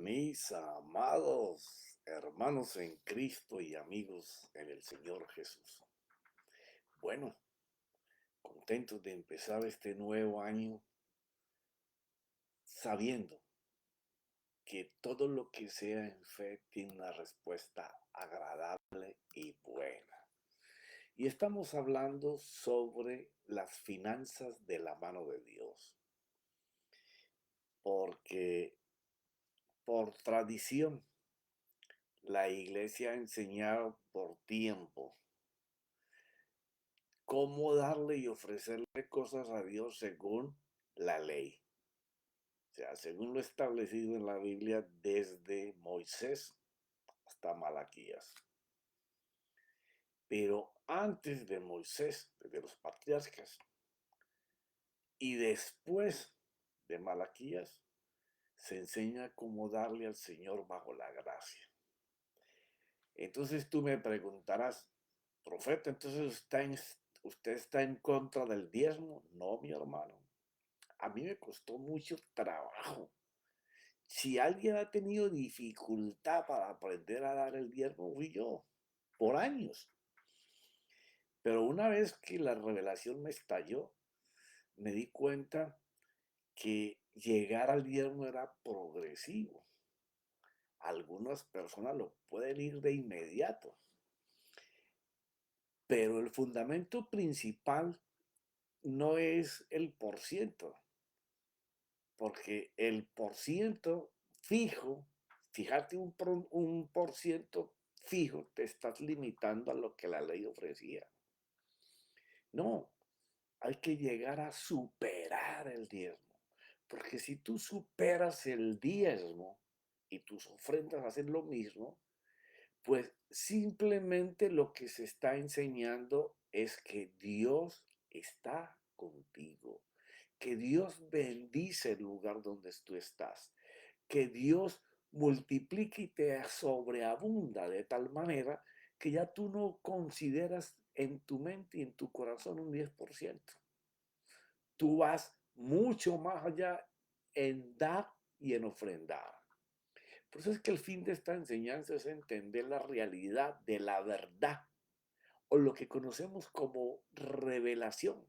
Mis amados hermanos en Cristo y amigos en el Señor Jesús. Bueno, contentos de empezar este nuevo año sabiendo que todo lo que sea en fe tiene una respuesta agradable y buena. Y estamos hablando sobre las finanzas de la mano de Dios, porque por tradición la iglesia ha enseñado por tiempo cómo darle y ofrecerle cosas a Dios según la ley. O sea, según lo establecido en la Biblia desde Moisés hasta Malaquías. Pero antes de Moisés, desde los patriarcas, y después de Malaquías, se enseña cómo darle al Señor bajo la gracia. Entonces tú me preguntarás, profeta, entonces usted está en contra del diezmo. No, mi hermano. A mí me costó mucho trabajo. Si alguien ha tenido dificultad para aprender a dar el diezmo, fui yo, por años. Pero una vez que la revelación me estalló, me di cuenta que llegar al diezmo era progresivo. Algunas personas lo pueden ir de inmediato, pero el fundamento principal no es el por ciento, porque el por ciento fijo, fijarte un por ciento fijo, te estás limitando a lo que la ley ofrecía. No, hay que llegar a superar el diezmo, porque si tú superas el diezmo y tus ofrendas hacen lo mismo, pues simplemente lo que se está enseñando es que Dios está contigo, que Dios bendice el lugar donde tú estás, que Dios multiplique y te sobreabunda de tal manera que ya tú no consideras en tu mente y en tu corazón un 10%. Tú vas mucho más allá en dar y en ofrendar. Por eso es que el fin de esta enseñanza es entender la realidad de la verdad, o lo que conocemos como revelación,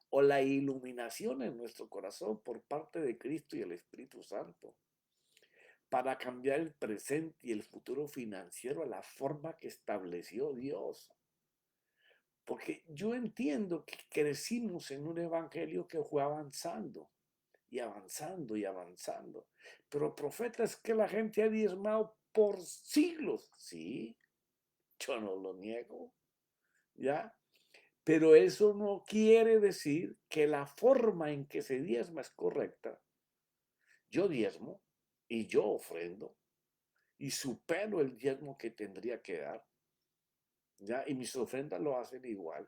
o la iluminación en nuestro corazón por parte de Cristo y el Espíritu Santo, para cambiar el presente y el futuro financiero a la forma que estableció Dios. Porque yo entiendo que crecimos en un evangelio que fue avanzando y avanzando y avanzando. Pero profeta, es que la gente ha diezmado por siglos. Sí, yo no lo niego, ¿ya? Pero eso no quiere decir que la forma en que se diezma es correcta. Yo diezmo y yo ofrendo y supero el diezmo que tendría que dar, ¿ya? Y mis ofrendas lo hacen igual.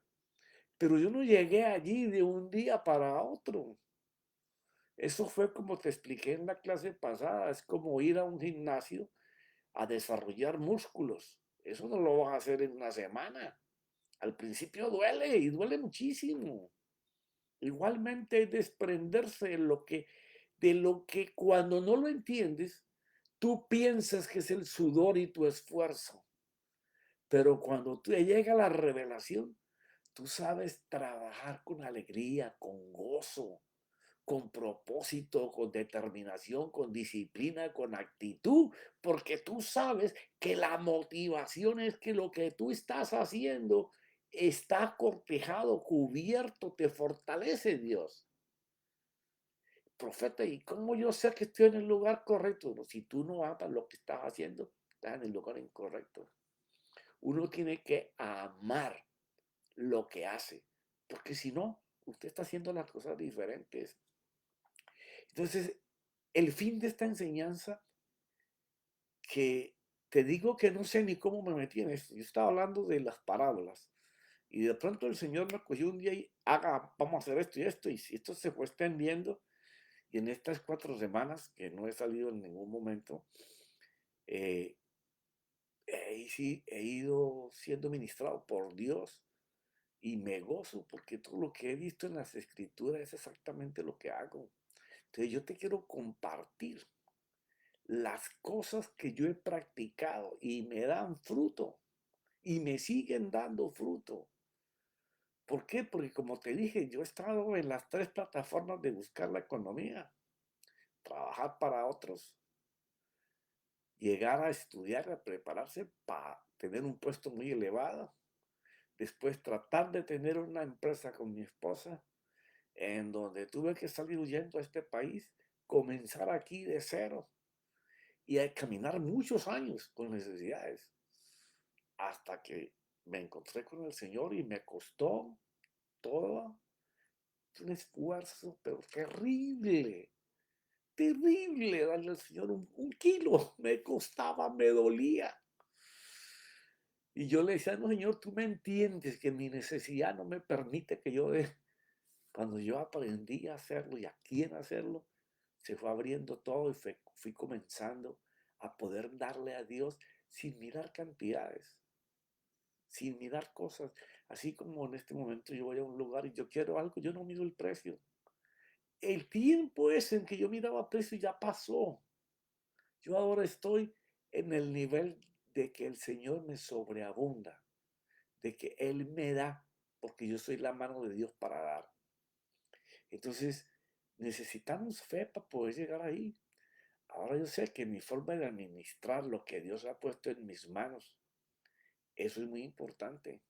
Pero yo no llegué allí de un día para otro. Eso fue como te expliqué en la clase pasada, es como ir a un gimnasio a desarrollar músculos. Eso no lo vas a hacer en una semana. Al principio duele y duele muchísimo. Igualmente es desprenderse de lo que cuando no lo entiendes, tú piensas que es el sudor y tu esfuerzo. Pero cuando te llega la revelación, tú sabes trabajar con alegría, con gozo, con propósito, con determinación, con disciplina, con actitud, porque tú sabes que la motivación es que lo que tú estás haciendo está cortejado, cubierto, te fortalece Dios. Profeta, ¿y cómo yo sé que estoy en el lugar correcto? No, si tú no amas lo que estás haciendo, estás en el lugar incorrecto. Uno tiene que amar lo que hace, porque si no, usted está haciendo las cosas diferentes. Entonces, el fin de esta enseñanza, que te digo que no sé ni cómo me metí en esto. Yo estaba hablando de las parábolas y de pronto el Señor me cogió un día y vamos a hacer esto y si esto se fue extendiendo y en estas 4 semanas que no he salido en ningún momento, eh, sí, he ido siendo ministrado por Dios y me gozo porque todo lo que he visto en las escrituras es exactamente lo que hago. Entonces yo te quiero compartir las cosas que yo he practicado y me dan fruto y me siguen dando fruto. ¿Por qué? Porque como te dije, yo he estado en las tres plataformas de buscar la economía, trabajar para otros, llegar a estudiar, a prepararse para tener un puesto muy elevado, después tratar de tener una empresa con mi esposa, en donde tuve que salir huyendo a este país, comenzar aquí de cero y a caminar muchos años con necesidades, hasta que me encontré con el Señor y me costó todo un esfuerzo, pero terrible, terrible darle al Señor un kilo, me costaba, me dolía. Y yo le decía, no, Señor, tú me entiendes que mi necesidad no me permite que yo dé. Cuando yo aprendí a hacerlo y a quién hacerlo, se fue abriendo todo y fui comenzando a poder darle a Dios sin mirar cantidades, sin mirar cosas. Así como en este momento yo voy a un lugar y yo quiero algo, yo no miro el precio. El tiempo ese en que yo miraba precio ya pasó. Yo ahora estoy en el nivel de que el Señor me sobreabunda, de que Él me da, porque yo soy la mano de Dios para dar. Entonces, necesitamos fe para poder llegar ahí. Ahora yo sé que mi forma de administrar lo que Dios ha puesto en mis manos, eso es muy importante.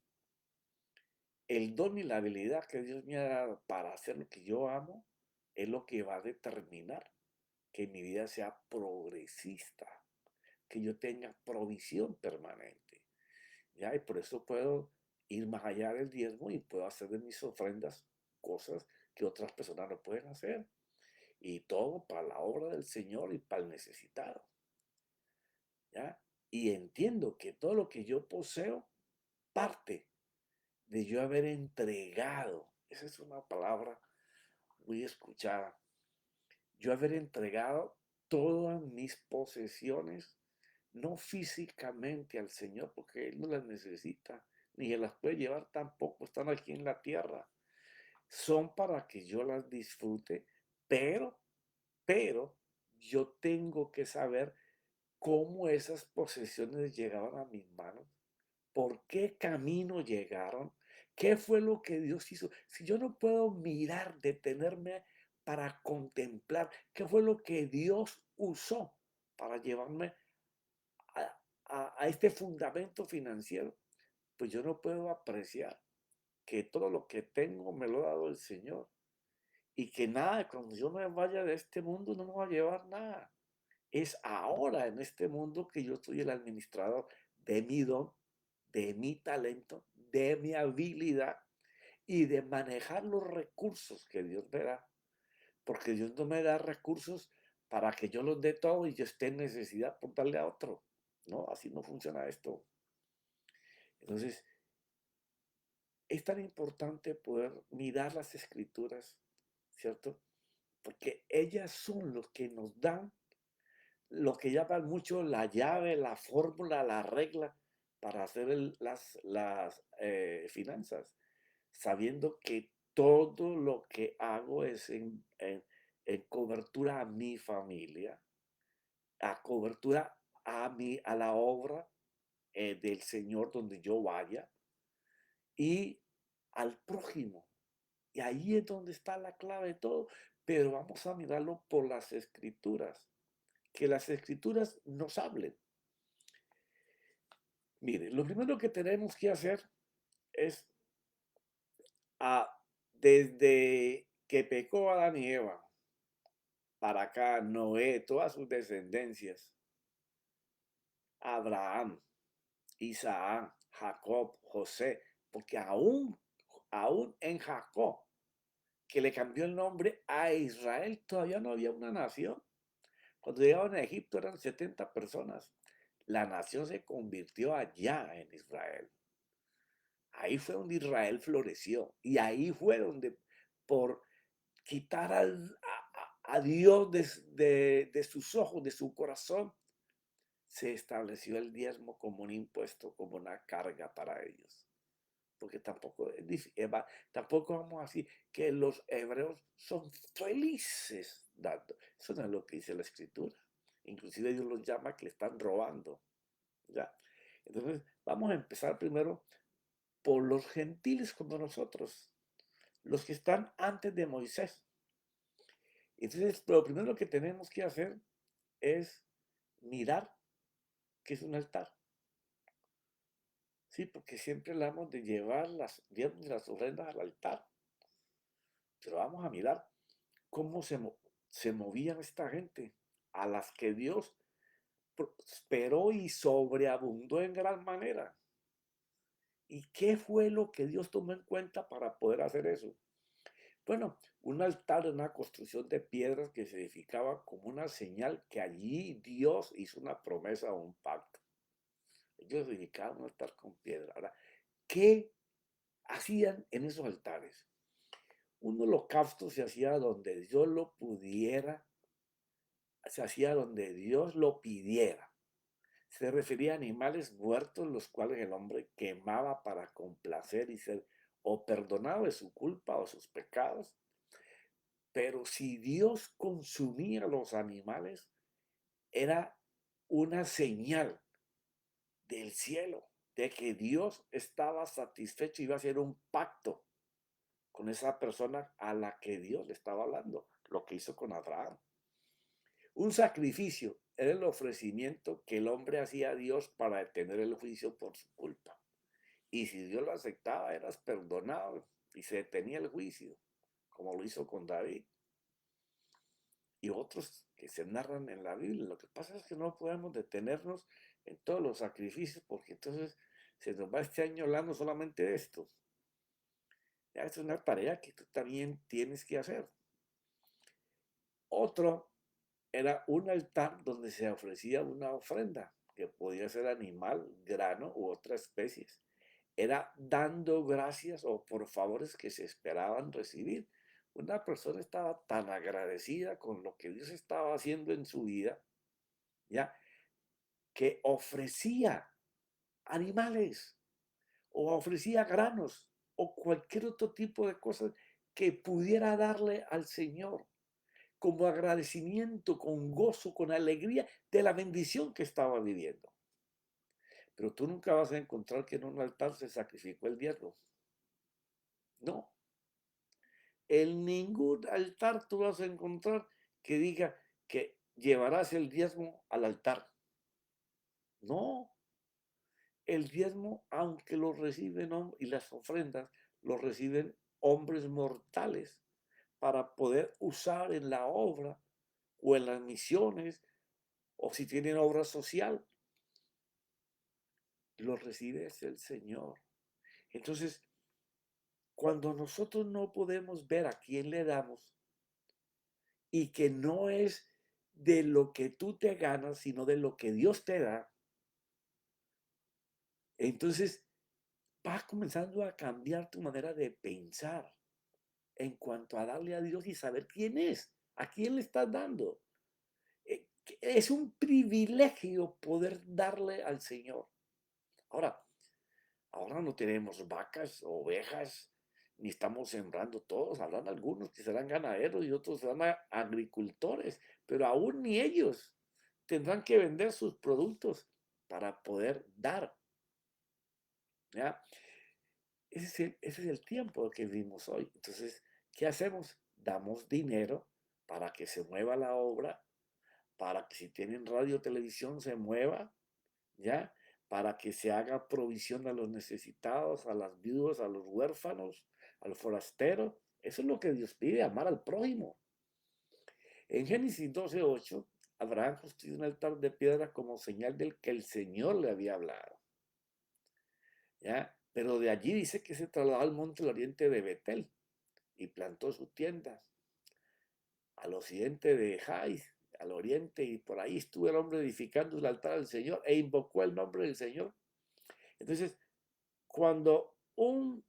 El don y la habilidad que Dios me ha dado para hacer lo que yo amo es lo que va a determinar que mi vida sea progresista, que yo tenga provisión permanente. ¿Ya? Y por eso puedo ir más allá del diezmo y puedo hacer de mis ofrendas cosas que otras personas no pueden hacer. Y todo para la obra del Señor y para el necesitado. ¿Ya? Y entiendo que todo lo que yo poseo parte de yo haber entregado. Esa es una palabra muy escuchada. Yo haber entregado todas mis posesiones, no físicamente al Señor, porque Él no las necesita, ni se las puede llevar tampoco, están aquí en la tierra. Son para que yo las disfrute, pero, pero yo tengo que saber cómo esas posesiones llegaban a mis manos, por qué camino llegaron, qué fue lo que Dios hizo. Si yo no puedo mirar, detenerme para contemplar qué fue lo que Dios usó para llevarme a este fundamento financiero, pues yo no puedo apreciar que todo lo que tengo me lo ha dado el Señor y que nada, cuando yo me vaya de este mundo no me va a llevar nada. Es ahora en este mundo que yo soy el administrador de mi don, de mi talento, de mi habilidad y de manejar los recursos que Dios me da. Porque Dios no me da recursos para que yo los dé todo y yo esté en necesidad por darle a otro. No, así no funciona esto. Entonces, es tan importante poder mirar las escrituras, ¿cierto? Porque ellas son los que nos dan lo que llaman mucho la llave, la fórmula, la regla para hacer las finanzas, sabiendo que todo lo que hago es en cobertura a mi familia, a cobertura a la obra del Señor donde yo vaya y al prójimo. Y ahí es donde está la clave de todo, pero vamos a mirarlo por las escrituras, que las escrituras nos hablen. Mire, lo primero que tenemos que hacer es, ah, desde que pecó Adán y Eva, para acá, Noé, todas sus descendencias, Abraham, Isaac, Jacob, José, porque aún en Jacob, que le cambió el nombre a Israel, todavía no había una nación. Cuando llegaban a Egipto eran 70 personas. La nación se convirtió allá en Israel. Ahí fue donde Israel floreció. Y ahí fue donde, por quitar a Dios de sus ojos, de su corazón, se estableció el diezmo como un impuesto, como una carga para ellos. Porque tampoco vamos a decir que los hebreos son felices dando. Eso no es lo que dice la escritura. Inclusive Dios los llama que le están robando, ¿ya? Entonces, vamos a empezar primero por los gentiles como nosotros, los que están antes de Moisés. Entonces, lo primero que tenemos que hacer es mirar qué es un altar. Sí, porque siempre hablamos de llevar las diezmos y las ofrendas al altar. Pero vamos a mirar cómo se movían esta gente, a las que Dios prosperó y sobreabundó en gran manera. ¿Y qué fue lo que Dios tomó en cuenta para poder hacer eso? Bueno, un altar era una construcción de piedras que se edificaba como una señal que allí Dios hizo una promesa o un pacto. Ellos edificaban un altar con piedra. Ahora, ¿qué hacían en esos altares? Un holocausto se hacía donde Dios lo pudiera, se hacía donde Dios lo pidiera. Se refería a animales muertos, los cuales el hombre quemaba para complacer y ser o perdonado de su culpa o sus pecados. Pero si Dios consumía los animales, era una señal del cielo de que Dios estaba satisfecho y iba a hacer un pacto con esa persona a la que Dios le estaba hablando, lo que hizo con Abraham. Un sacrificio era el ofrecimiento que el hombre hacía a Dios para detener el juicio por su culpa. Y si Dios lo aceptaba, eras perdonado y se detenía el juicio, como lo hizo con David y otros que se narran en la Biblia. Lo que pasa es que no podemos detenernos en todos los sacrificios porque entonces se nos va este año hablando solamente de esto. Ya es una tarea que tú también tienes que hacer. Otro era un altar donde se ofrecía una ofrenda, que podía ser animal, grano u otras especies. Era dando gracias o por favores que se esperaban recibir. Una persona estaba tan agradecida con lo que Dios estaba haciendo en su vida, ya, que ofrecía animales o ofrecía granos o cualquier otro tipo de cosas que pudiera darle al Señor como agradecimiento, con gozo, con alegría de la bendición que estaba viviendo. Pero tú nunca vas a encontrar que en un altar se sacrificó el diezmo. No. En ningún altar tú vas a encontrar que diga que llevarás el diezmo al altar. No. El diezmo, aunque lo reciben y las ofrendas, lo reciben hombres mortales para poder usar en la obra o en las misiones o si tienen obra social, lo recibe es el Señor. Entonces, cuando nosotros no podemos ver a quién le damos y que no es de lo que tú te ganas, sino de lo que Dios te da, entonces vas comenzando a cambiar tu manera de pensar en cuanto a darle a Dios y saber quién es, a quién le estás dando. Es un privilegio poder darle al Señor. Ahora, ahora no tenemos vacas, ovejas, ni estamos sembrando todos. Habrán algunos que serán ganaderos y otros serán agricultores, pero aún ni ellos tendrán que vender sus productos para poder dar. ¿Ya? Ese es el tiempo que vivimos hoy. Entonces, ¿qué hacemos? Damos dinero para que se mueva la obra, para que si tienen radio o televisión se mueva, ¿ya? Para que se haga provisión a los necesitados, a las viudas, a los huérfanos, al forastero. Eso es lo que Dios pide, amar al prójimo. En Génesis 12:8, Abraham construyó un altar de piedra como señal del que el Señor le había hablado, ¿ya? Pero de allí dice que se trasladó al monte del oriente de Betel y plantó su tienda al occidente de Jai, al oriente, y por ahí estuvo el hombre edificando el altar al Señor e invocó el nombre del Señor. Entonces, cuando un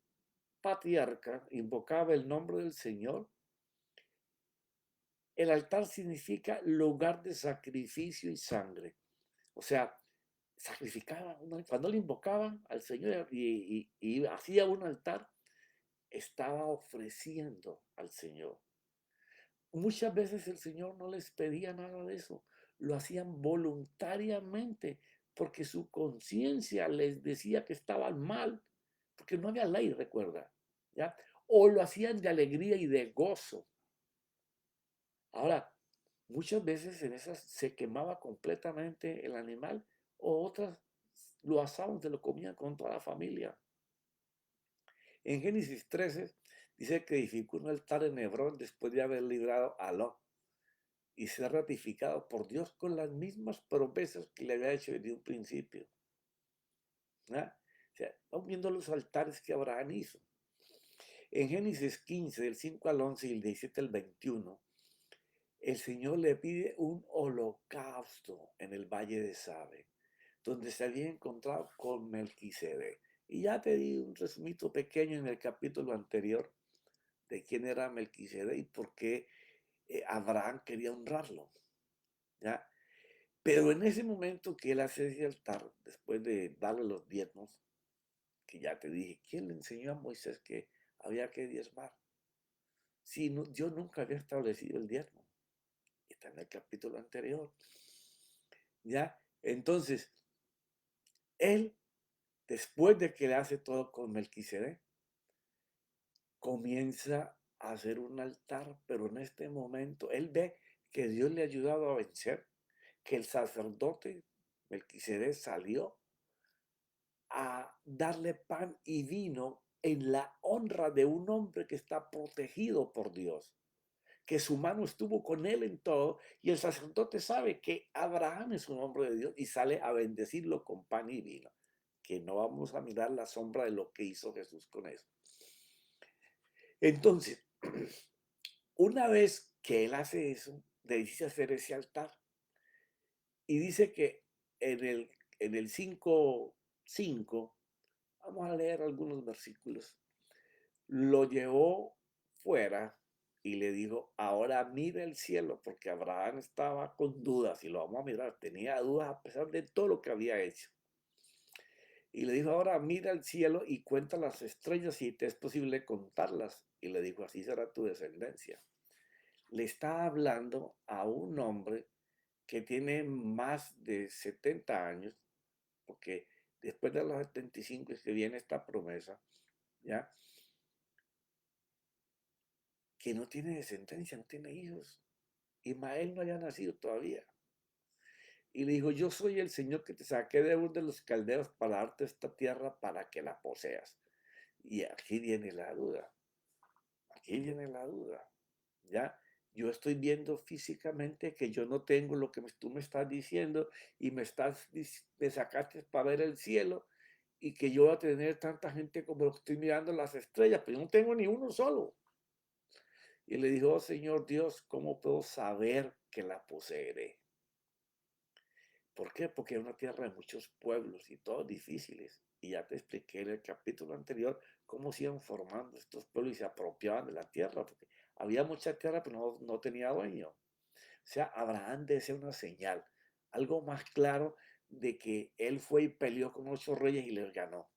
patriarca invocaba el nombre del Señor, el altar significa lugar de sacrificio y sangre. O sea, sacrificaban, cuando le invocaban al Señor y hacía un altar, estaba ofreciendo al Señor. Muchas veces el Señor no les pedía nada de eso. lo hacían voluntariamente, porque su conciencia les decía que estaban mal, porque no había ley, recuerda, ¿ya? O lo hacían de alegría y de gozo. Ahora, muchas veces en esas se quemaba completamente el animal, o otras lo asaban, se lo comían con toda la familia. En Génesis 13 dice que edificó un altar en Hebrón después de haber librado a Lot y ser ratificado por Dios con las mismas promesas que le había hecho desde un principio. ¿Ah? O sea, vamos viendo los altares que Abraham hizo. En Génesis 15, del 5 al 11 y el 17 al 21, el Señor le pide un holocausto en el valle de Sabe, donde se había encontrado con Melquisedec. Y ya te di un resumito pequeño en el capítulo anterior de quién era Melquisedec y por qué Abraham quería honrarlo. ¿Ya? Pero en ese momento que él hace ese altar, después de darle los diezmos, que ya te dije, ¿quién le enseñó a Moisés que había que diezmar? Si no, Dios nunca había establecido el diezmo. Está en el capítulo anterior. ¿Ya? Entonces, él, después de que le hace todo con Melquisedec, comienza a hacer un altar, pero en este momento él ve que Dios le ha ayudado a vencer, que el sacerdote Melquisedec salió a darle pan y vino en la honra de un hombre que está protegido por Dios, que su mano estuvo con él en todo, y el sacerdote sabe que Abraham es un hombre de Dios y sale a bendecirlo con pan y vino, que no vamos a mirar la sombra de lo que hizo Jesús con eso. Entonces, una vez que él hace eso, decide hacer ese altar y dice que en el 5:5, vamos a leer algunos versículos, lo llevó fuera y le dijo, ahora mira el cielo, porque Abraham estaba con dudas y lo vamos a mirar, tenía dudas a pesar de todo lo que había hecho. Y le dijo, ahora mira el cielo y cuenta las estrellas si te es posible contarlas. Y le dijo, así será tu descendencia. Le está hablando a un hombre que tiene más de 70 años, porque después de los 75 es que viene esta promesa, ¿ya? Que no tiene descendencia, no tiene hijos. Ismael no había nacido todavía. Y le dijo, yo soy el Señor que te saqué de Ur de los caldeos para darte esta tierra para que la poseas. Y aquí viene la duda, aquí viene la duda, ¿ya? Yo estoy viendo físicamente que yo no tengo lo que tú me estás diciendo y me sacaste para ver el cielo y que yo voy a tener tanta gente como lo que estoy mirando las estrellas, pero yo no tengo ni uno solo. Y le dijo, oh, Señor Dios, ¿cómo puedo saber que la poseeré? ¿Por qué? Porque es una tierra de muchos pueblos y todos difíciles. Y ya te expliqué en el capítulo anterior cómo se iban formando estos pueblos y se apropiaban de la tierra, porque había mucha tierra, pero no tenía dueño. O sea, Abraham desea una señal, algo más claro de que él fue y peleó con 8 reyes y les ganó.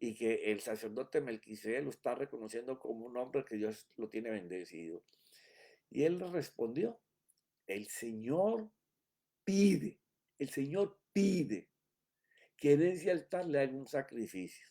Y que el sacerdote Melquisedec lo está reconociendo como un hombre que Dios lo tiene bendecido. Y él le respondió, el Señor pide, el Señor pide que en ese altar le haga un sacrificio.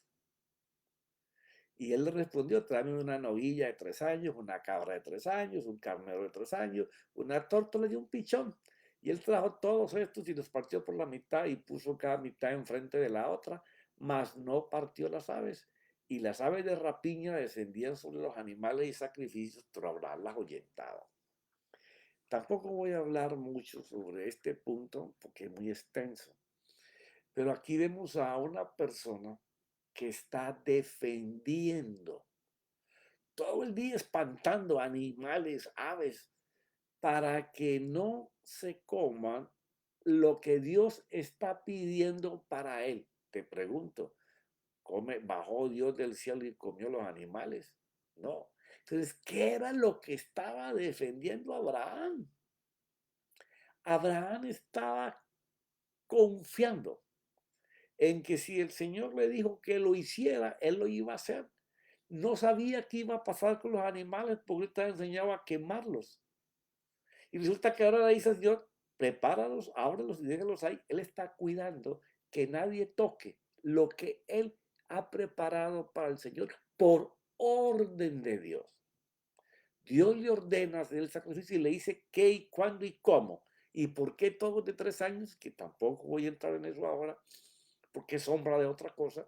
Y él le respondió, tráeme una novilla de 3 años, una cabra de 3 años, un carnero de 3 años, una tórtola y un pichón. Y él trajo todos estos y los partió por la mitad y puso cada mitad enfrente de la otra, mas no partió las aves. Y las aves de rapiña descendían sobre los animales y sacrificios, pero Abraham las ahuyentaba. Tampoco voy a hablar mucho sobre este punto porque es muy extenso. Pero aquí vemos a una persona que está defendiendo todo el día, espantando animales, aves, para que no se coman lo que Dios está pidiendo para él. Te pregunto, ¿bajó Dios del cielo y comió los animales? No. Entonces, ¿qué era lo que estaba defendiendo Abraham? Abraham estaba confiando en que si el Señor le dijo que lo hiciera, él lo iba a hacer. No sabía qué iba a pasar con los animales porque estaba enseñado a quemarlos. Y resulta que ahora le dice a Dios prepáralos, ábrelos y déjalos ahí. Él está cuidando que nadie toque lo que Él ha preparado para el Señor por orden de Dios. Dios le ordena hacer el sacrificio y le dice qué y cuándo y cómo. ¿Y por qué todos de 3 años? Que tampoco voy a entrar en eso ahora, porque es sombra de otra cosa.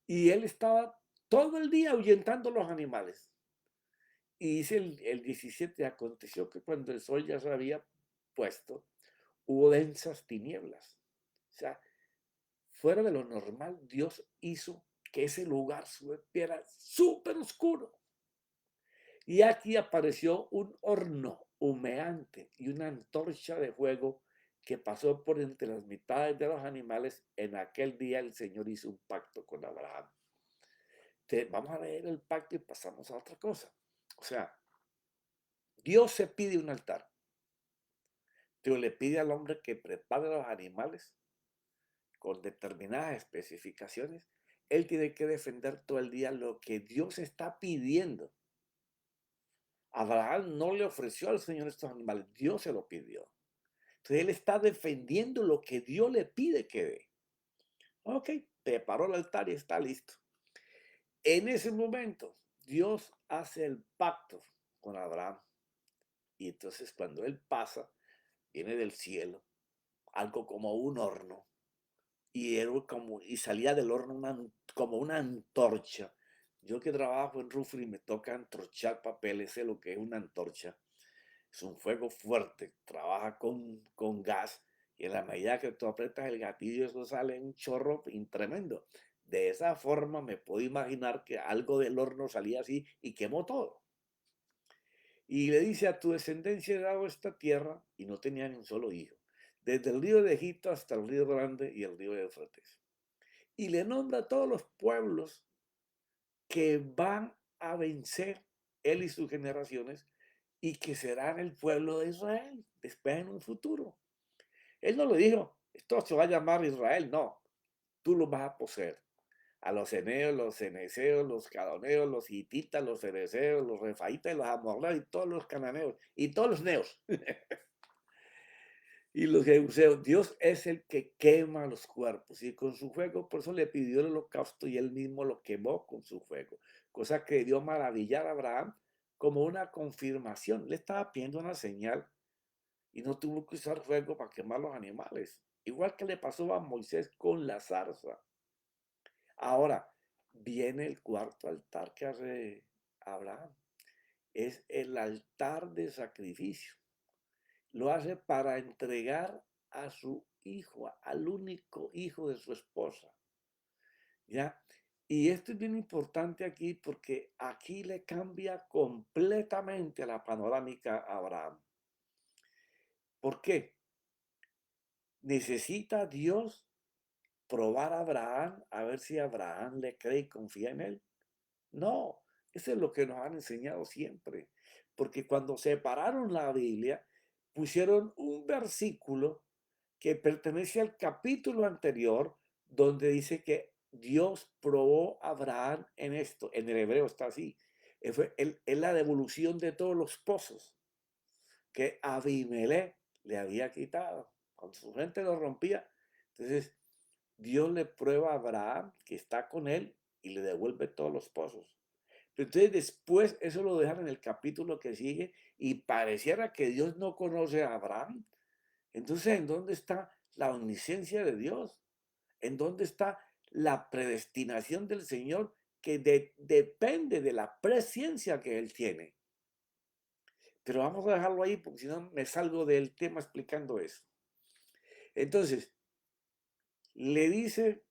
Y él estaba todo el día ahuyentando los animales. Y dice el 17, aconteció que cuando el sol ya se había puesto, hubo densas tinieblas. O sea, fuera de lo normal, Dios hizo que ese lugar estuviera súper oscuro. Y aquí apareció un horno humeante y una antorcha de fuego que pasó por entre las mitades de los animales. En aquel día el Señor hizo un pacto con Abraham. Vamos a leer el pacto y pasamos a otra cosa. O sea, Dios se pide un altar, pero le pide al hombre que prepare los animales con determinadas especificaciones. Él tiene que defender todo el día lo que Dios está pidiendo. Abraham no le ofreció al Señor estos animales, Dios se lo pidió. Entonces él está defendiendo lo que Dios le pide que dé. Ok, preparó el altar y está listo. En ese momento, Dios hace el pacto con Abraham. Y entonces cuando él pasa, viene del cielo, algo como un horno. Y salía del horno como una antorcha. Yo que trabajo en roofing y me toca antorchar papeles, sé lo que es una antorcha. Es un fuego fuerte, trabaja con gas y en la medida que tú aprietas el gatillo, eso sale un chorro tremendo. De esa forma me puedo imaginar que algo del horno salía así y quemó todo. Y le dice, a tu descendencia he dado esta tierra, y no tenía ni un solo hijo, desde el río de Egipto hasta el río Grande y el río de Eufrates. Y le nombra a todos los pueblos que van a vencer él y sus generaciones y que serán el pueblo de Israel después en un futuro. Él no lo dijo, esto se va a llamar Israel, no, tú lo vas a poseer. A los eneos, los ceneseos, los cadoneos, los hititas, los fereceos, los refaitas, los amorreos y todos los cananeos y todos los neos y los jebuseos. Dios es el que quema los cuerpos y con su fuego, por eso le pidió el holocausto y él mismo lo quemó con su fuego, cosa que dio maravillar a Abraham como una confirmación. Le estaba pidiendo una señal y no tuvo que usar fuego para quemar los animales. Igual que le pasó a Moisés con la zarza. Ahora, viene el cuarto altar que hace Abraham. Es el altar de sacrificio. Lo hace para entregar a su hijo, al único hijo de su esposa. ¿Ya? Y esto es bien importante aquí porque aquí le cambia completamente la panorámica a Abraham. ¿Por qué? ¿Necesita Dios probar a Abraham a ver si Abraham le cree y confía en él? No, eso es lo que nos han enseñado siempre. Porque cuando separaron la Biblia, pusieron un versículo que pertenece al capítulo anterior, donde dice que Dios probó a Abraham en esto. En el hebreo está así. Es la devolución de todos los pozos que Abimelech le había quitado. Cuando su gente lo rompía, entonces Dios le prueba a Abraham que está con él y le devuelve todos los pozos. Pero entonces después eso lo dejan en el capítulo que sigue y pareciera que Dios no conoce a Abraham. Entonces, ¿en dónde está la omnisciencia de Dios? ¿En dónde está la predestinación del Señor que depende de la presciencia que Él tiene? Pero vamos a dejarlo ahí porque si no me salgo del tema explicando eso. Entonces, le dice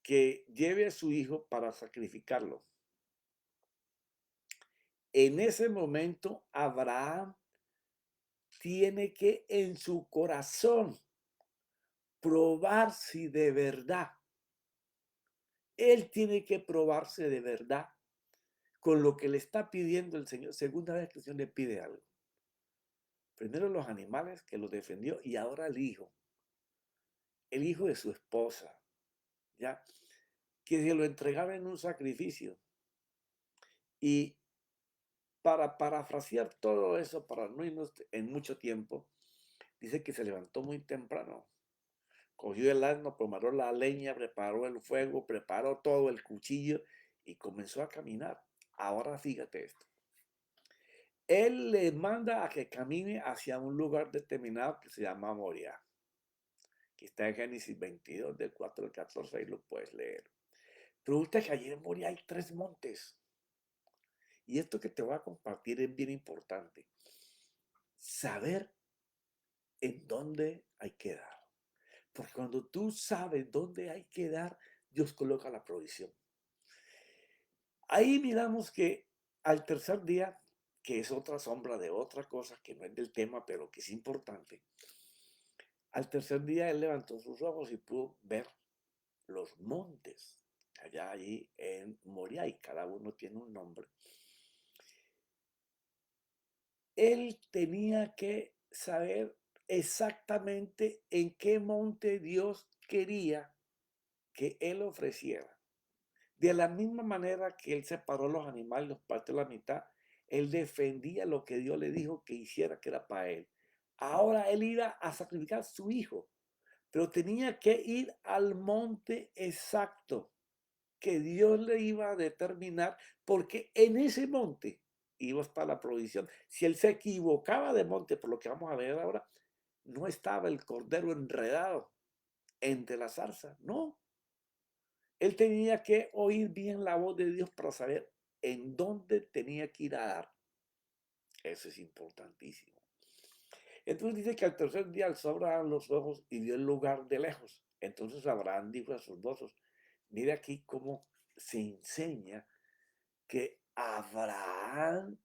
que lleve a su hijo para sacrificarlo. En ese momento, Abraham tiene que en su corazón probar si de verdad, él tiene que probarse de verdad con lo que le está pidiendo el Señor. Segunda vez que el Señor le pide algo. Primero los animales que los defendió y ahora el hijo de su esposa, ¿ya? Que se lo entregaba en un sacrificio. Y para parafrasear todo eso, para no irnos en mucho tiempo, dice que se levantó muy temprano, cogió el asno, preparó la leña, preparó el fuego, preparó todo, el cuchillo y comenzó a caminar. Ahora fíjate esto. Él le manda a que camine hacia un lugar determinado que se llama Moria, que está en Génesis 22, del 4 al 14, ahí lo puedes leer. Pero resulta que allí en Moria hay tres montes. Y esto que te voy a compartir es bien importante. Saber en dónde hay que dar. Porque cuando tú sabes dónde hay que dar, Dios coloca la provisión. Ahí miramos que al tercer día, que es otra sombra de otra cosa que no es del tema, pero que es importante, al tercer día él levantó sus ojos y pudo ver los montes allá allí en Moriah, y cada uno tiene un nombre. Él tenía que saber exactamente en qué monte Dios quería que él ofreciera. De la misma manera que él separó los animales, los partió a la mitad, él defendía lo que Dios le dijo que hiciera, que era para él. Ahora él iba a sacrificar a su hijo, pero tenía que ir al monte exacto que Dios le iba a determinar, porque en ese monte iba a estar la provisión. Si él se equivocaba de monte, por lo que vamos a ver ahora, no estaba el cordero enredado entre la zarza, no. Él tenía que oír bien la voz de Dios para saber en dónde tenía que ir a dar. Eso es importantísimo. Entonces dice que al tercer día alzó Abraham los ojos y vio el lugar de lejos. Entonces Abraham dijo a sus mozos, mira aquí cómo se enseña que Abraham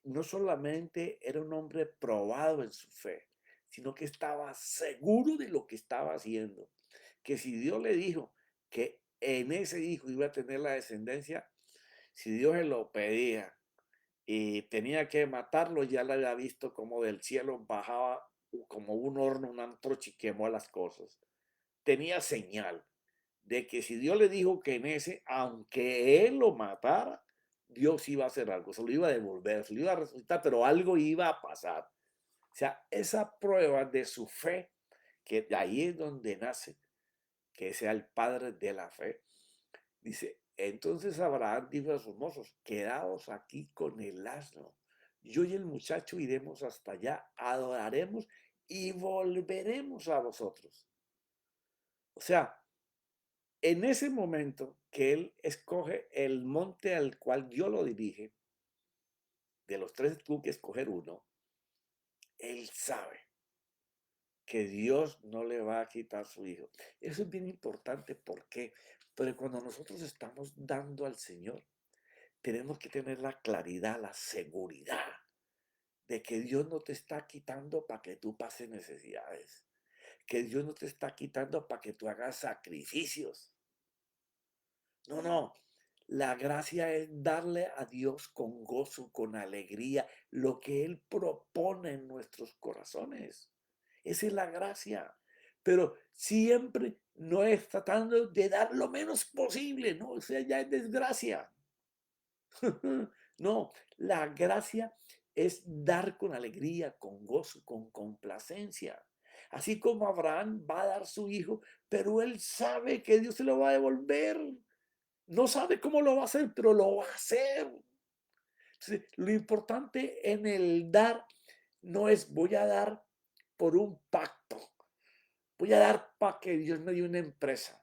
no solamente era un hombre probado en su fe, sino que estaba seguro de lo que estaba haciendo. Que si Dios le dijo que en ese hijo iba a tener la descendencia, si Dios se lo pedía y tenía que matarlo, ya le había visto como del cielo bajaba como un horno, un antorcha y quemó las cosas. Tenía señal de que si Dios le dijo que en ese, aunque él lo matara, Dios iba a hacer algo, se lo iba a devolver, se lo iba a resucitar, pero algo iba a pasar. O sea, esa prueba de su fe, que de ahí es donde nace, que sea el padre de la fe, dice, entonces Abraham dijo a sus mozos, quedaos aquí con el asno. Yo y el muchacho iremos hasta allá, adoraremos y volveremos a vosotros. O sea, en ese momento que él escoge el monte al cual Dios lo dirige, de los tres tuvo que escoger uno, él sabe que Dios no le va a quitar su hijo. Eso es bien importante, ¿por qué? Porque cuando nosotros estamos dando al Señor, tenemos que tener la claridad, la seguridad de que Dios no te está quitando para que tú pases necesidades, que Dios no te está quitando para que tú hagas sacrificios. No, no. La gracia es darle a Dios con gozo, con alegría, lo que Él propone en nuestros corazones. Esa es la gracia. Pero siempre no es tratando de dar lo menos posible, ¿no? O sea, ya es desgracia. No, la gracia es dar con alegría, con gozo, con complacencia. Así como Abraham va a dar su hijo, pero él sabe que Dios se lo va a devolver. No sabe cómo lo va a hacer, pero lo va a hacer. Entonces, lo importante en el dar no es voy a dar por un pacto. Voy a dar para que Dios me dé una empresa.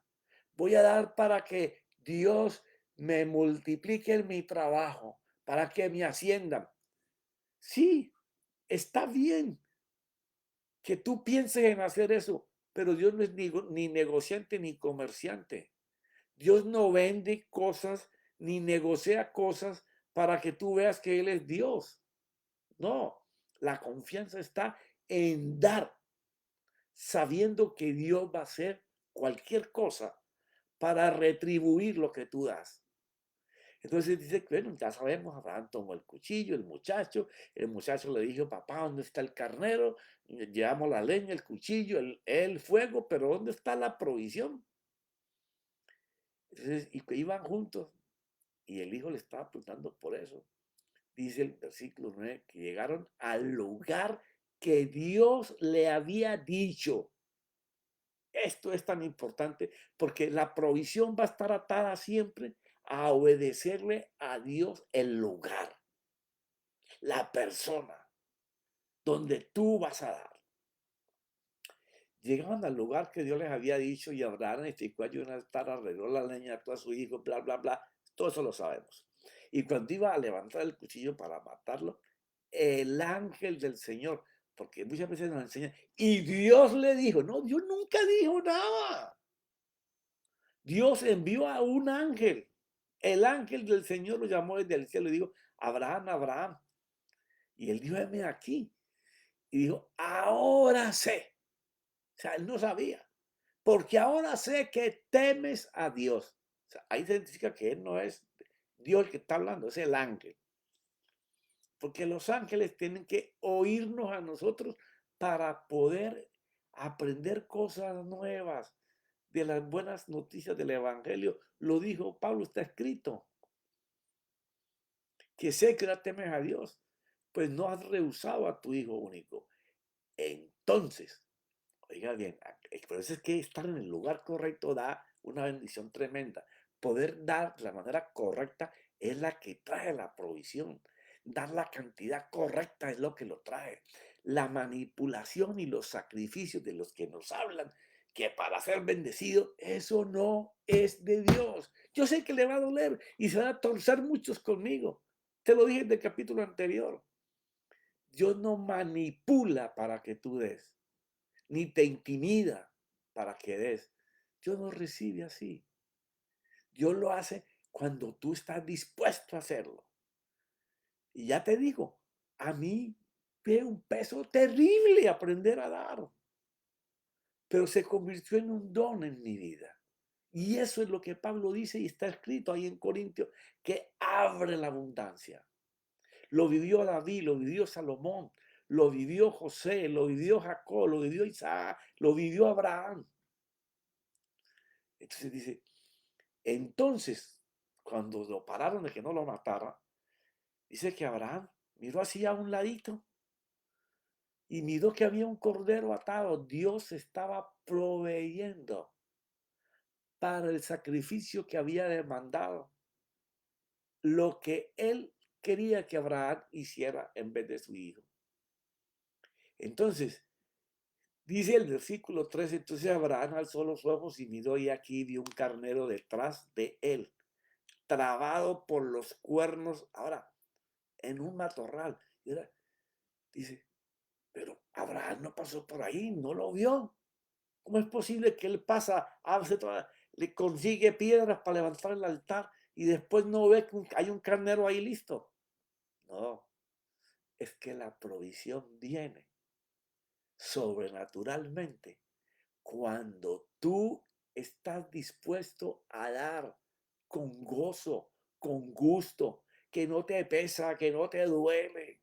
Voy a dar para que Dios me multiplique en mi trabajo, para que me asciendan. Sí, está bien que tú pienses en hacer eso, pero Dios no es ni negociante ni comerciante. Dios no vende cosas ni negocia cosas para que tú veas que Él es Dios. No, la confianza está en dar, sabiendo que Dios va a hacer cualquier cosa para retribuir lo que tú das. Entonces dice, bueno, ya sabemos, Abraham tomó el cuchillo, el muchacho le dijo, papá, ¿dónde está el carnero? Llevamos la leña, el cuchillo, el fuego, pero ¿dónde está la provisión? Entonces, y que iban juntos, y el hijo le estaba preguntando por eso. Dice el versículo 9 que llegaron al lugar que Dios le había dicho. Esto es tan importante porque la provisión va a estar atada siempre a obedecerle a Dios el lugar, la persona donde tú vas a dar. Llegaban al lugar que Dios les había dicho y Abraham edificó allí un altar, alrededor la leña a todos sus hijos, bla, bla, bla. Todo eso lo sabemos. Y cuando iba a levantar el cuchillo para matarlo, el ángel del Señor, porque muchas veces nos enseñan, y Dios le dijo, no, Dios nunca dijo nada. Dios envió a un ángel. El ángel del Señor lo llamó desde el cielo y dijo, Abraham, Abraham. Y él dijo, heme aquí. Y dijo, ahora sé. O sea, él no sabía. Porque ahora sé que temes a Dios. O sea, ahí se identifica que él no es Dios el que está hablando, es el ángel. Porque los ángeles tienen que oírnos a nosotros para poder aprender cosas nuevas de las buenas noticias del Evangelio. Lo dijo Pablo, está escrito. Que sé que ahora temes a Dios, pues no has rehusado a tu Hijo único. Entonces, oiga bien, por eso es que estar en el lugar correcto da una bendición tremenda. Poder dar de la manera correcta es la que trae la provisión. Dar la cantidad correcta es lo que lo trae. La manipulación y los sacrificios de los que nos hablan, que para ser bendecido, eso no es de Dios. Yo sé que le va a doler y se van a torcer muchos conmigo. Te lo dije en el capítulo anterior. Dios no manipula para que tú des ni te intimida para que des. Dios no recibe así. Dios lo hace cuando tú estás dispuesto a hacerlo. Y ya te digo, a mí fue un peso terrible aprender a dar, pero se convirtió en un don en mi vida. Y eso es lo que Pablo dice y está escrito ahí en Corintios, que abre la abundancia. Lo vivió David, lo vivió Salomón, lo vivió José, lo vivió Jacob, lo vivió Isaac, lo vivió Abraham. Entonces dice, entonces, cuando lo pararon de que no lo matara, dice que Abraham miró así a un ladito y miró que había un cordero atado. Dios estaba proveyendo para el sacrificio que había demandado lo que él quería que Abraham hiciera en vez de su hijo. Entonces, dice el versículo 13, entonces Abraham alzó los ojos y miró y aquí vio un carnero detrás de él, trabado por los cuernos. Ahora, en un matorral. Y era, dice, pero Abraham no pasó por ahí, no lo vio. ¿Cómo es posible que él pasa, le consigue piedras para levantar el altar y después no ve que hay un carnero ahí listo? No, es que la provisión viene sobrenaturalmente cuando tú estás dispuesto a dar con gozo, con gusto, que no te pesa, que no te duele,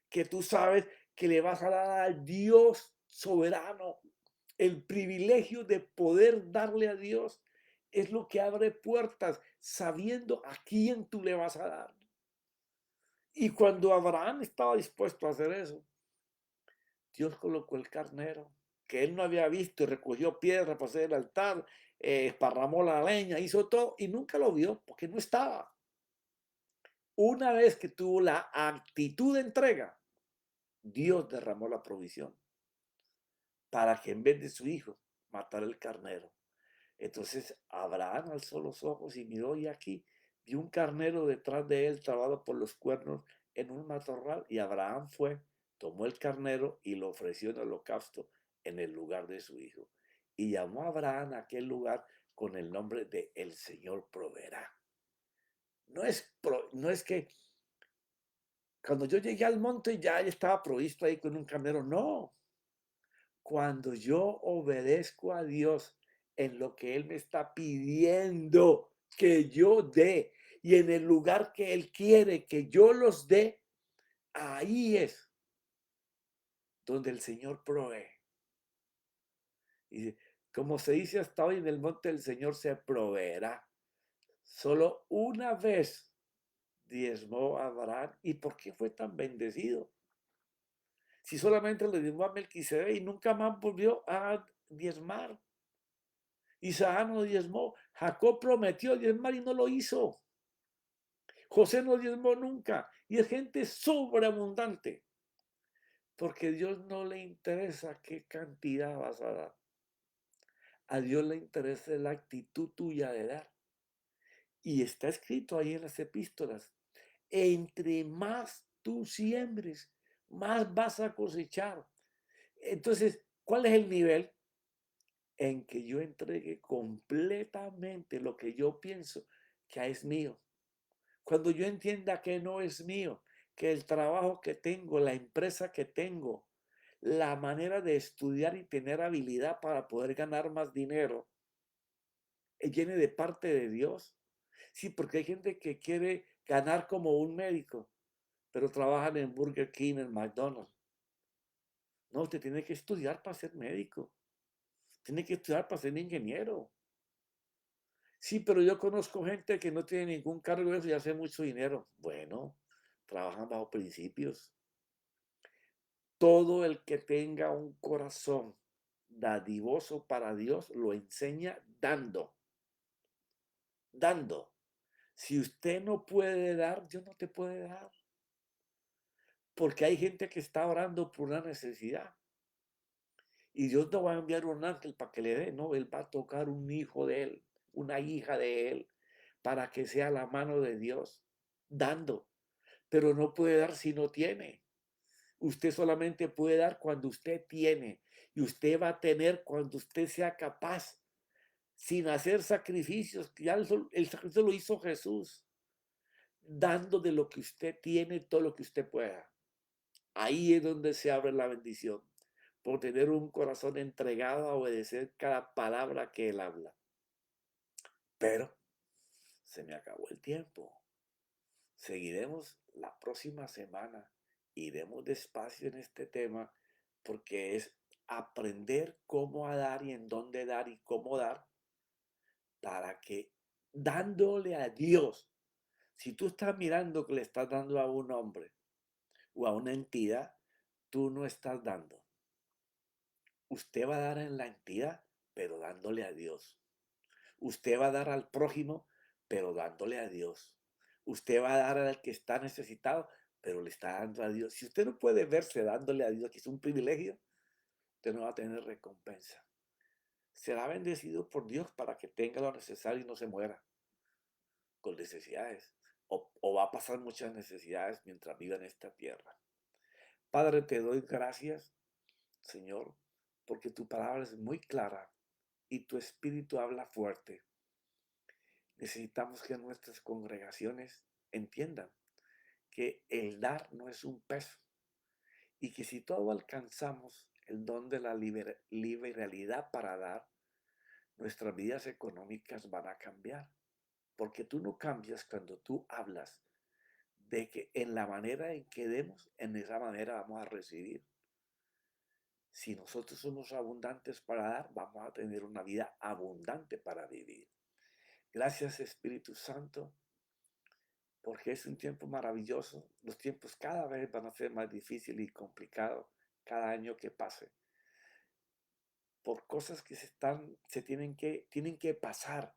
que tú sabes que le vas a dar al Dios soberano. El privilegio de poder darle a Dios es lo que abre puertas, sabiendo a quién tú le vas a dar. Y cuando Abraham estaba dispuesto a hacer eso, Dios colocó el carnero que él no había visto y recogió piedra para hacer el altar, esparramó la leña, hizo todo y nunca lo vio porque no estaba. Una vez que tuvo la actitud de entrega, Dios derramó la provisión para que en vez de su hijo matara el carnero. Entonces Abraham alzó los ojos y miró y aquí vio un carnero detrás de él trabado por los cuernos en un matorral y Abraham fue, tomó el carnero y lo ofreció en holocausto en el lugar de su hijo. Y llamó a Abraham a aquel lugar con el nombre de El Señor proveerá. No es que cuando yo llegué al monte ya estaba provisto ahí con un carnero, no. Cuando yo obedezco a Dios en lo que Él me está pidiendo que yo dé y en el lugar que Él quiere que yo los dé, ahí es donde el Señor provee. Y como se dice hasta hoy, en el monte del Señor se proveerá. Solo una vez diezmó a Abraham. ¿Y por qué fue tan bendecido? Si solamente le diezmó a Melquisedec y nunca más volvió a diezmar. Isaac no diezmó. Jacob prometió diezmar y no lo hizo. José no diezmó nunca. Y es gente sobreabundante. Porque a Dios no le interesa qué cantidad vas a dar. A Dios le interesa la actitud tuya de dar. Y está escrito ahí en las epístolas. Entre más tú siembres, más vas a cosechar. Entonces, ¿cuál es el nivel? En que yo entregue completamente lo que yo pienso que es mío. Cuando yo entienda que no es mío, que el trabajo que tengo, la empresa que tengo, la manera de estudiar y tener habilidad para poder ganar más dinero, viene de parte de Dios. Sí, porque hay gente que quiere ganar como un médico, pero trabajan en Burger King, en McDonald's. No, usted tiene que estudiar para ser médico. Tiene que estudiar para ser ingeniero. Sí, pero yo conozco gente que no tiene ningún cargo de eso y hace mucho dinero. Bueno, trabajan bajo principios. Todo el que tenga un corazón dadivoso para Dios lo enseña dando, dando. Si usted no puede dar, Dios no te puede dar. Porque hay gente que está orando por una necesidad. Y Dios no va a enviar un ángel para que le dé, no, Él va a tocar un hijo de Él, una hija de Él, para que sea la mano de Dios, dando. Pero no puede dar si no tiene. Usted solamente puede dar cuando usted tiene. Y usted va a tener cuando usted sea capaz, sin hacer sacrificios. Ya el sacrificio lo hizo Jesús, dando de lo que usted tiene todo lo que usted pueda. Ahí es donde se abre la bendición, por tener un corazón entregado a obedecer cada palabra que Él habla. Pero se me acabó el tiempo. Seguiremos la próxima semana. Iremos despacio en este tema porque es aprender cómo a dar y en dónde dar y cómo dar para que dándole a Dios, si tú estás mirando que le estás dando a un hombre o a una entidad, tú no estás dando. Usted va a dar en la entidad, pero dándole a Dios. Usted va a dar al prójimo, pero dándole a Dios. Usted va a dar al que está necesitado, pero le está dando a Dios. Si usted no puede verse dándole a Dios, que es un privilegio, usted no va a tener recompensa. Será bendecido por Dios para que tenga lo necesario y no se muera con necesidades. O va a pasar muchas necesidades mientras viva en esta tierra. Padre, te doy gracias, Señor, porque tu palabra es muy clara y tu espíritu habla fuerte. Necesitamos que nuestras congregaciones entiendan que el dar no es un peso y que si todo alcanzamos el don de la liberalidad para dar, nuestras vidas económicas van a cambiar. Porque tú no cambias cuando tú hablas de que en la manera en que demos, en esa manera vamos a recibir. Si nosotros somos abundantes para dar, vamos a tener una vida abundante para vivir. Gracias, Espíritu Santo, porque es un tiempo maravilloso. Los tiempos cada vez van a ser más difíciles y complicados cada año que pase. Por cosas que tienen que pasar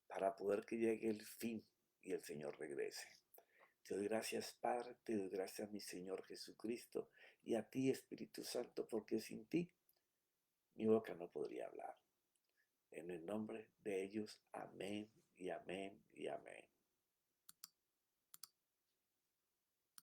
para poder que llegue el fin y el Señor regrese. Te doy gracias, Padre, te doy gracias a mi Señor Jesucristo y a ti, Espíritu Santo, porque sin ti mi boca no podría hablar. En el nombre de ellos, amén y amén y amén.